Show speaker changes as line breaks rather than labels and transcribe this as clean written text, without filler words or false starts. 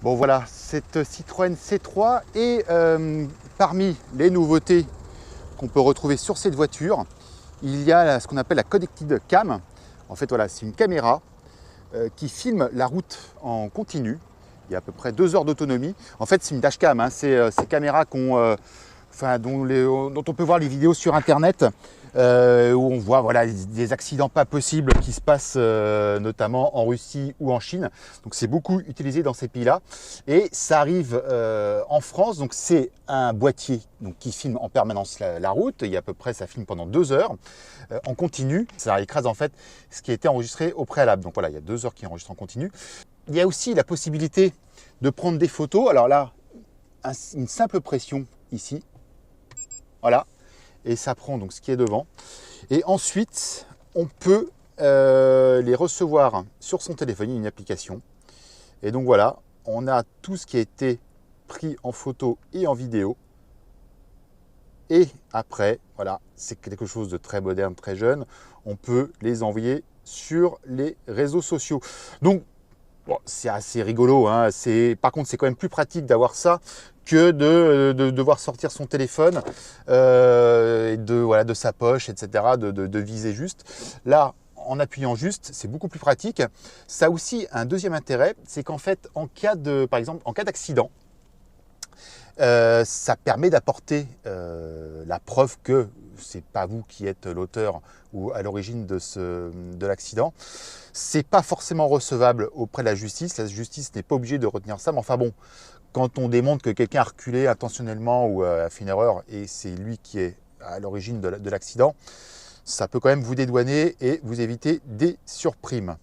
Bon voilà, cette Citroën C3 est parmi les nouveautés qu'on peut retrouver sur cette voiture. Il y a ce qu'on appelle la Connected Cam. En fait voilà, c'est une caméra qui filme la route en continu. Il y a à peu près 2 heures d'autonomie. En fait c'est une dashcam, hein. C'est ces caméras dont on peut voir les vidéos sur internet. Où on voit voilà, des accidents pas possibles qui se passent notamment en Russie ou en Chine. Donc c'est beaucoup utilisé dans ces pays-là. Et ça arrive en France, donc c'est un boîtier donc, qui filme en permanence la route. Il y a à peu près, ça filme pendant 2 heures en continu. Ça écrase en fait ce qui a été enregistré au préalable. Donc voilà, il y a 2 heures qui enregistrent en continu. Il y a aussi la possibilité de prendre des photos. Alors là, une simple pression ici. Voilà. Et ça prend donc ce qui est devant. Et ensuite, on peut les recevoir sur son téléphone, il y a une application. Et donc voilà, on a tout ce qui a été pris en photo et en vidéo. Et après, voilà, c'est quelque chose de très moderne, très jeune. On peut les envoyer sur les réseaux sociaux. Donc, bon, c'est assez rigolo, hein. Par contre, c'est quand même plus pratique d'avoir ça que de devoir sortir son téléphone de sa poche, etc., de viser juste. Là, en appuyant juste, c'est beaucoup plus pratique. Ça a aussi un deuxième intérêt, c'est qu'en fait, par exemple, en cas d'accident, ça permet d'apporter la preuve que c'est pas vous qui êtes l'auteur ou à l'origine de l'accident. C'est pas forcément recevable auprès de la justice. La justice n'est pas obligée de retenir ça, mais enfin bon, quand on démontre que quelqu'un a reculé intentionnellement ou a fait une erreur et c'est lui qui est à l'origine de l'accident, ça peut quand même vous dédouaner et vous éviter des surprimes.